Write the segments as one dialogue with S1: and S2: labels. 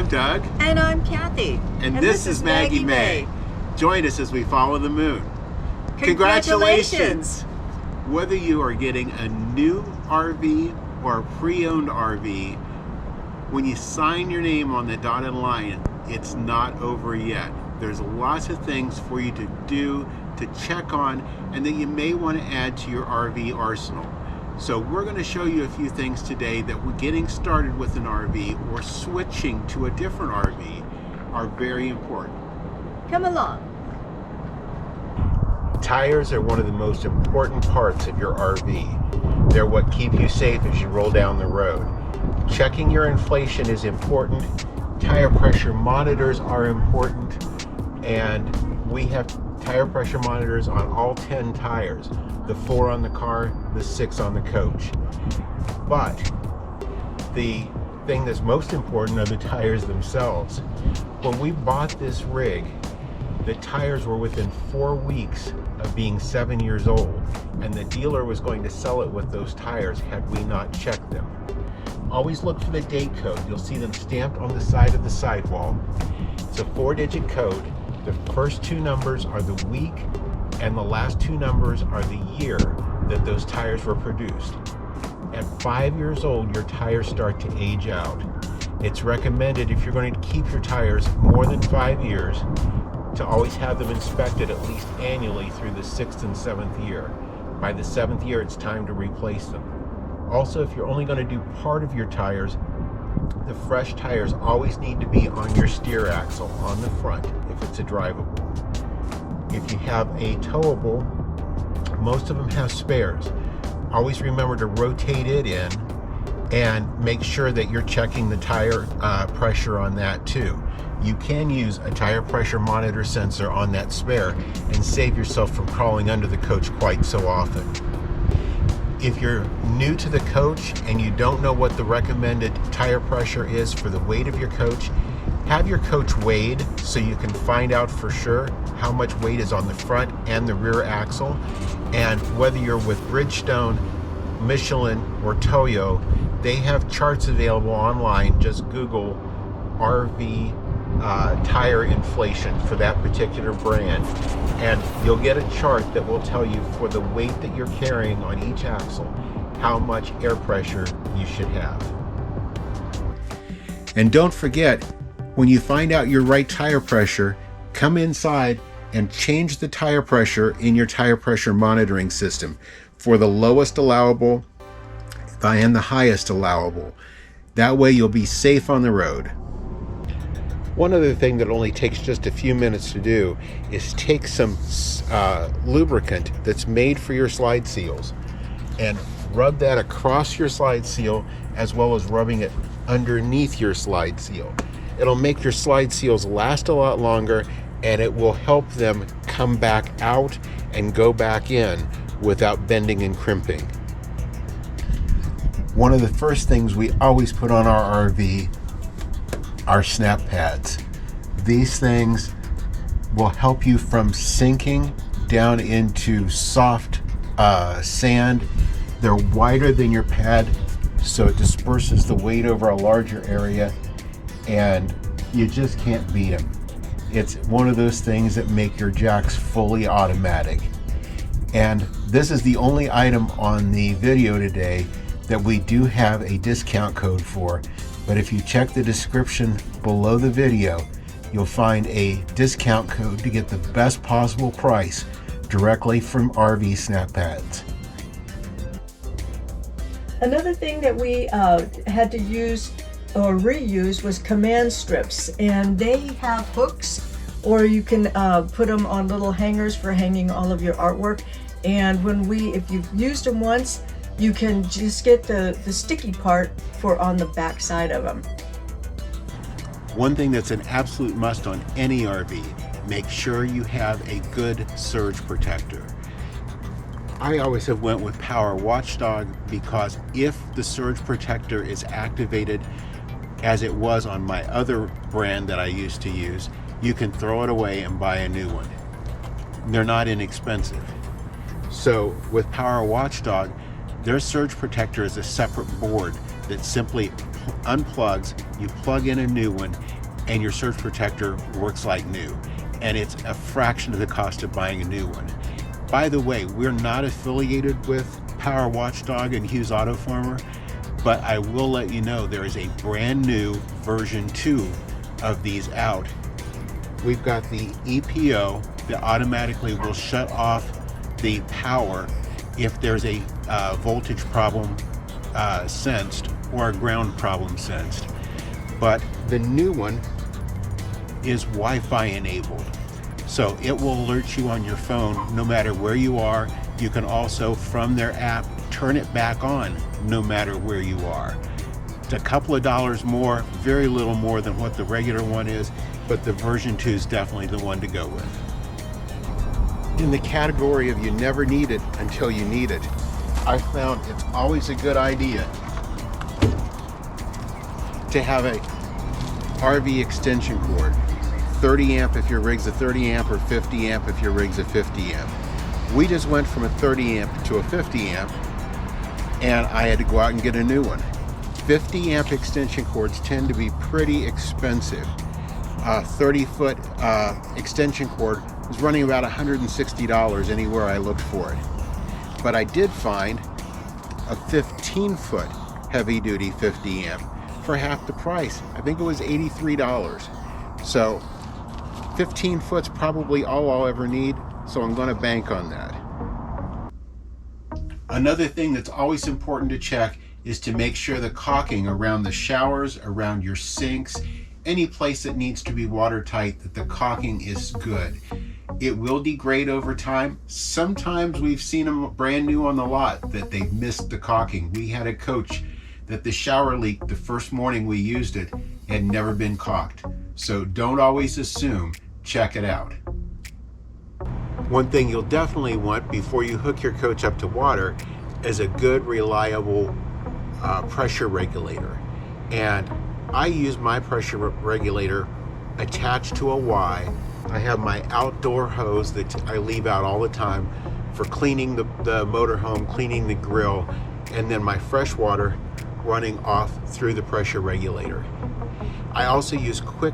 S1: I'm Doug.
S2: And I'm Cathy.
S1: And this is Maggie Mae. Join us as we follow the moon. Congratulations! Whether you are getting a new RV or a pre-owned RV, when you sign your name on the dotted line, it's not over yet. There's lots of things for you to do, to check on, and that you may want to add to your RV arsenal. So we're going to show you a few things today that we're getting started with an RV or switching to a different RV are very important.
S2: Come along.
S1: Tires are one of the most important parts of your RV. They're what keep you safe as you roll down the road. Checking your inflation is important. Tire pressure monitors are important. And we have tire pressure monitors on all 10 tires. The 4 on the car, the 6 on the coach. But the thing that's most important are the tires themselves. When we bought this rig, the tires were within 4 weeks of being 7 years old, and the dealer was going to sell it with those tires had we not checked them. Always look for the date code. You'll see them stamped on the side of the sidewall. It's a 4-digit code. The first 2 numbers are the week, and the last 2 numbers are the year that those tires were produced. At 5 years old, your tires start to age out. It's recommended, if you're going to keep your tires more than 5 years, to always have them inspected at least annually through the 6th and 7th year. By the 7th year, it's time to replace them. Also, if you're only going to do part of your tires, the fresh tires always need to be on your steer axle on the front if it's a drivable. If you have a towable, most of them have spares. Always remember to rotate it in and make sure that you're checking the tire pressure on that too. You can use a tire pressure monitor sensor on that spare and save yourself from crawling under the coach quite so often. If you're new to the coach and you don't know what the recommended tire pressure is for the weight of your coach, have your coach weighed so you can find out for sure how much weight is on the front and the rear axle. And whether you're with Bridgestone, Michelin, or Toyo, they have charts available online. Just Google RV tire inflation for that particular brand, and you'll get a chart that will tell you for the weight that you're carrying on each axle how much air pressure you should have. And don't forget, when you find out your right tire pressure, come inside and change the tire pressure in your tire pressure monitoring system for the lowest allowable and the highest allowable. That way you'll be safe on the road. One other thing that only takes just a few minutes to do is take some lubricant that's made for your slide seals and rub that across your slide seal, as well as rubbing it underneath your slide seal. It'll make your slide seals last a lot longer, and it will help them come back out and go back in without bending and crimping. One of the first things we always put on our RV are snap pads. These things will help you from sinking down into soft sand. They're wider than your pad, so it disperses the weight over a larger area, and you just can't beat them. It's one of those things that make your jacks fully automatic. And this is the only item on the video today that we do have a discount code for. But if you check the description below the video, you'll find a discount code to get the best possible price directly from RV Snap Pads.
S2: Another thing that we had to use or reuse was command strips, and they have hooks, or you can put them on little hangers for hanging all of your artwork. And if you've used them once, you can just get the sticky part for on the back side of them.
S1: One thing that's an absolute must on any RV, make sure you have a good surge protector. I always have went with Power Watchdog because if the surge protector is activated as it was on my other brand that I used to use, you can throw it away and buy a new one. They're not inexpensive. So with Power Watchdog, their surge protector is a separate board that simply unplugs, you plug in a new one, and your surge protector works like new. And it's a fraction of the cost of buying a new one. By the way, we're not affiliated with Power Watchdog and Hughes Autoformer, but I will let you know there is a brand new version 2 of these out. We've got the EPO that automatically will shut off the power if there's a voltage problem sensed or a ground problem sensed. But the new one is Wi-Fi enabled. So it will alert you on your phone no matter where you are. You can also, from their app, turn it back on no matter where you are. It's a couple of dollars more, very little more than what the regular one is, but the version 2 is definitely the one to go with. In the category of you never need it until you need it, I found it's always a good idea to have a RV extension cord. 30 amp if your rig's a 30 amp or 50 amp if your rig's a 50 amp. We just went from a 30 amp to a 50 amp and I had to go out and get a new one. 50 amp extension cords tend to be pretty expensive. A 30-foot extension cord was running about $160 anywhere I looked for it. But I did find a 15-foot heavy-duty 50 amp for half the price. I think it was $83. So 15 foot's probably all I'll ever need, so I'm going to bank on that. Another thing that's always important to check is to make sure the caulking around the showers, around your sinks, any place that needs to be watertight, that the caulking is good. It will degrade over time. Sometimes we've seen them brand new on the lot that they've missed the caulking. We had a coach that the shower leak the first morning we used it had never been caulked. So don't always assume, check it out. One thing you'll definitely want before you hook your coach up to water is a good, reliable pressure regulator. And I use my pressure regulator attached to a Y. I have my outdoor hose that I leave out all the time for cleaning the motorhome, cleaning the grill, and then my fresh water running off through the pressure regulator. I also use quick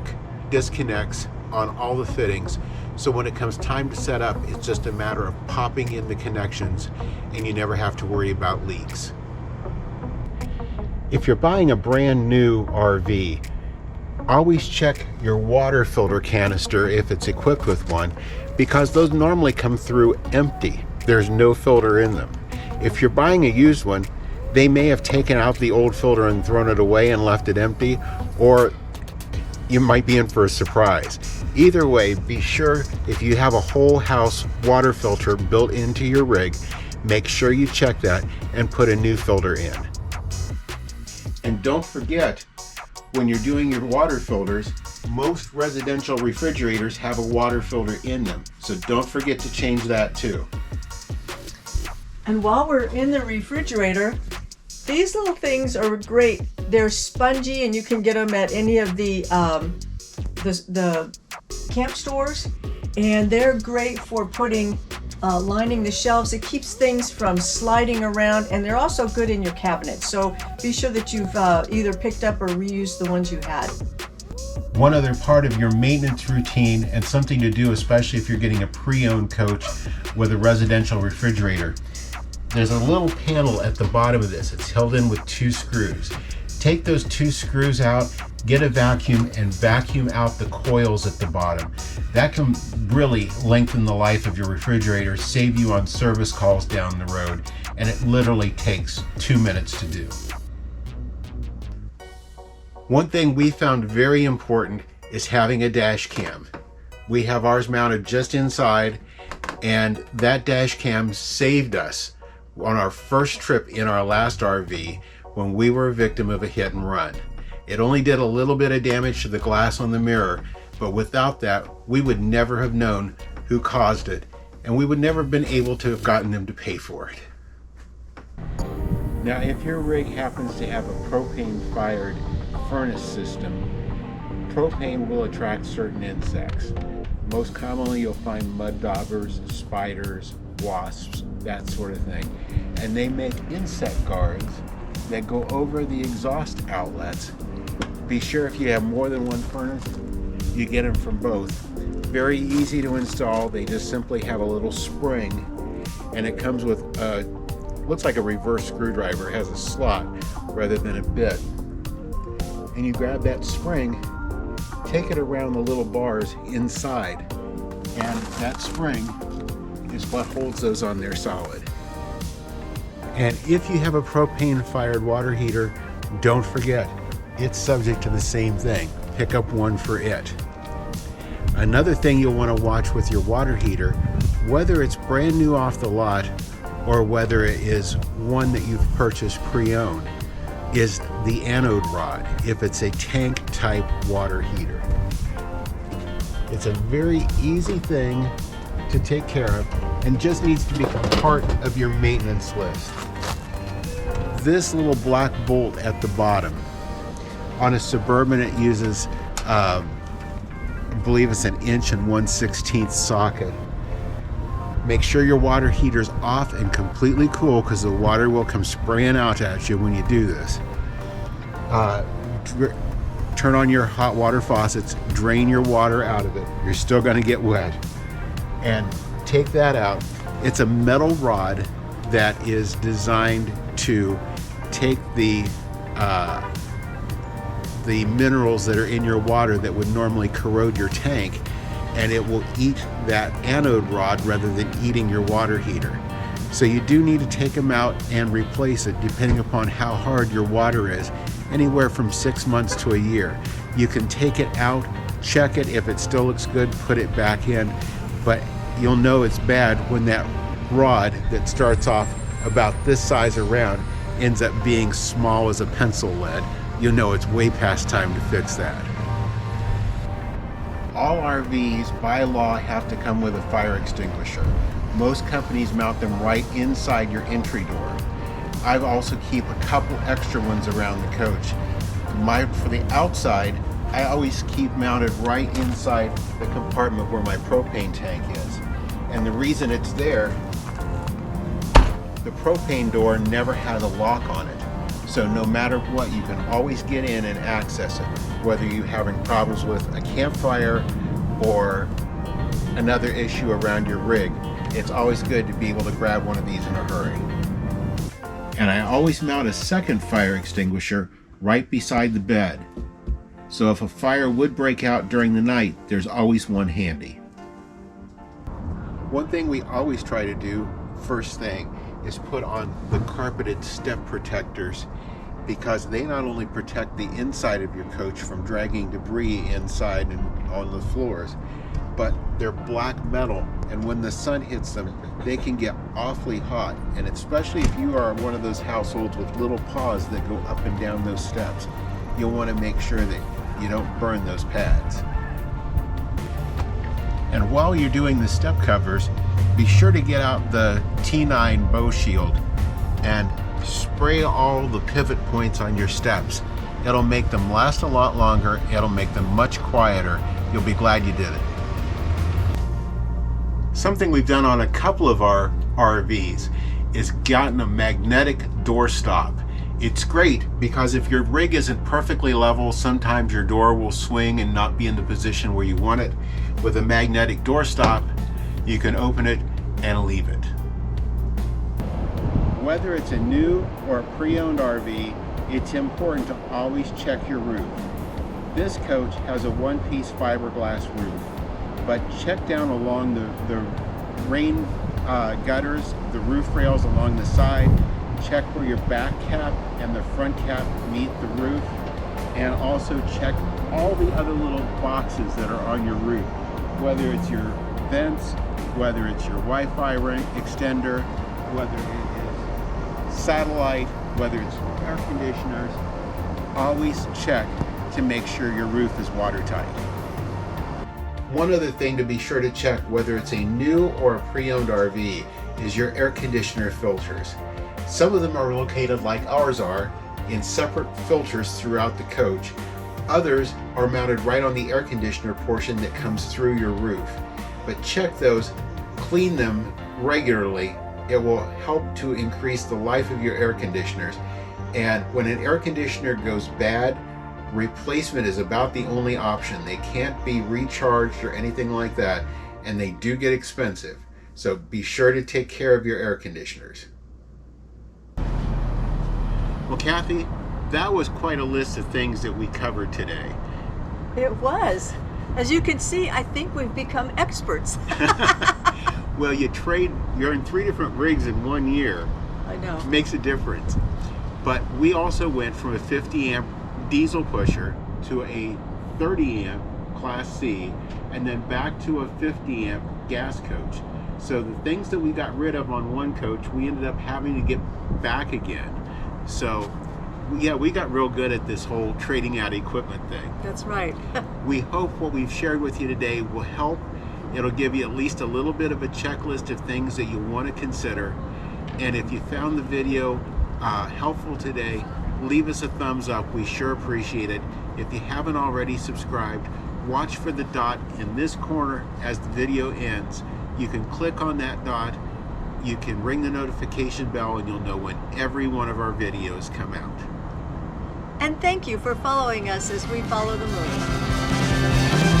S1: disconnects on all the fittings, so when it comes time to set up, it's just a matter of popping in the connections and you never have to worry about leaks. If you're buying a brand new RV, always check your water filter canister if it's equipped with one, because those normally come through empty. There's no filter in them. If you're buying a used one, they may have taken out the old filter and thrown it away and left it empty, or you might be in for a surprise. Either way, be sure if you have a whole house water filter built into your rig, make sure you check that and put a new filter in. And don't forget, when you're doing your water filters, most residential refrigerators have a water filter in them. So don't forget to change that too.
S2: And while we're in the refrigerator, these little things are great. They're spongy and you can get them at any of the camp stores. And they're great for putting, lining the shelves. It keeps things from sliding around, and they're also good in your cabinet. So be sure that you've either picked up or reused the ones you had.
S1: One other part of your maintenance routine, and something to do especially if you're getting a pre-owned coach with a residential refrigerator, there's a little panel at the bottom of this. It's held in with 2 screws. Take those 2 screws out, get a vacuum, and vacuum out the coils at the bottom. That can really lengthen the life of your refrigerator, save you on service calls down the road, and it literally takes 2 minutes to do. One thing we found very important is having a dash cam. We have ours mounted just inside, and that dash cam saved us on our first trip in our last RV when we were a victim of a hit and run. It only did a little bit of damage to the glass on the mirror, but without that, we would never have known who caused it, and we would never have been able to have gotten them to pay for it. Now, if your rig happens to have a propane-fired furnace system, propane will attract certain insects. Most commonly, you'll find mud daubers, spiders, wasps, that sort of thing. And they make insect guards that go over the exhaust outlets Be sure if you have more than one furnace, you get them from both. Very easy to install. They just simply have a little spring, and it comes with looks like a reverse screwdriver. It has a slot rather than a bit. And you grab that spring, take it around the little bars inside, and that spring is what holds those on there solid. And if you have a propane fired water heater, don't forget, it's subject to the same thing. Pick up one for it. Another thing you'll want to watch with your water heater, whether it's brand new off the lot or whether it is one that you've purchased pre-owned, is the anode rod, if it's a tank type water heater. It's a very easy thing to take care of and just needs to be part of your maintenance list. This little black bolt at the bottom, on a Suburban it uses I believe it's an 1/1/16 socket. Make sure your water heater's off and completely cool, because the water will come spraying out at you when you do this. Turn on your hot water faucets, drain your water out of it. You're still going to get wet. And take that out. It's a metal rod that is designed to take the minerals that are in your water that would normally corrode your tank, and it will eat that anode rod rather than eating your water heater. So you do need to take them out and replace it depending upon how hard your water is, anywhere from 6 months to a year. You can take it out, check it. If it still looks good, put it back in, but you'll know it's bad when that rod that starts off about this size around ends up being small as a pencil lead. You'll know it's way past time to fix that. All RVs by law have to come with a fire extinguisher. Most companies mount them right inside your entry door. I also keep a couple extra ones around the coach. For the outside, I always keep mounted right inside the compartment where my propane tank is. And the reason it's there, the propane door never had a lock on it. So no matter what, you can always get in and access it, whether you're having problems with a campfire or another issue around your rig. It's always good to be able to grab one of these in a hurry. And I always mount a second fire extinguisher right beside the bed. So if a fire would break out during the night, there's always one handy. One thing we always try to do first thing is put on the carpeted step protectors, because they not only protect the inside of your coach from dragging debris inside and on the floors, but they're black metal, and when the sun hits them, they can get awfully hot. And especially if you are one of those households with little paws that go up and down those steps, you'll want to make sure that you don't burn those pads. And while you're doing the step covers, be sure to get out the T9 bow shield and spray all the pivot points on your steps. It'll make them last a lot longer. It'll make them much quieter. You'll be glad you did it. Something we've done on a couple of our RVs is gotten a magnetic doorstop. It's great because if your rig isn't perfectly level, sometimes your door will swing and not be in the position where you want it. With a magnetic doorstop, you can open it and leave it. Whether it's a new or a pre-owned RV, it's important to always check your roof. This coach has a one-piece fiberglass roof, but check down along the rain gutters, the roof rails along the side. Check where your back cap and the front cap meet the roof, and also check all the other little boxes that are on your roof, whether it's your vents, whether it's your Wi-Fi extender, whether it is satellite, whether it's air conditioners. Always check to make sure your roof is watertight. One other thing to be sure to check, whether it's a new or a pre-owned RV, is your air conditioner filters. Some of them are located like ours are in separate filters throughout the coach. Others are mounted right on the air conditioner portion that comes through your roof. But check those, clean them regularly. It will help to increase the life of your air conditioners. And when an air conditioner goes bad, Replacement is about the only option. They can't be recharged or anything like that, and they do get expensive. So be sure to take care of your air conditioners. Well, Kathy, that was quite a list of things that we covered today.
S2: It was. As you can see, I think we've become experts.
S1: Well, you're in 3 different rigs in 1 year.
S2: I know.
S1: It makes a difference. But we also went from a 50 amp diesel pusher to a 30 amp Class C, and then back to a 50 amp gas coach. So the things that we got rid of on one coach, we ended up having to get back again. So yeah, we got real good at this whole trading out equipment thing.
S2: That's right.
S1: We hope what we've shared with you today will help. It'll give you at least a little bit of a checklist of things that you want to consider. And if you found the video helpful today, leave us a thumbs up. We sure appreciate it. If you haven't already subscribed, watch for the dot in this corner as the video ends. You can click on that dot, you can ring the notification bell, and you'll know when every one of our videos come out.
S2: And thank you for following us as we follow the moon.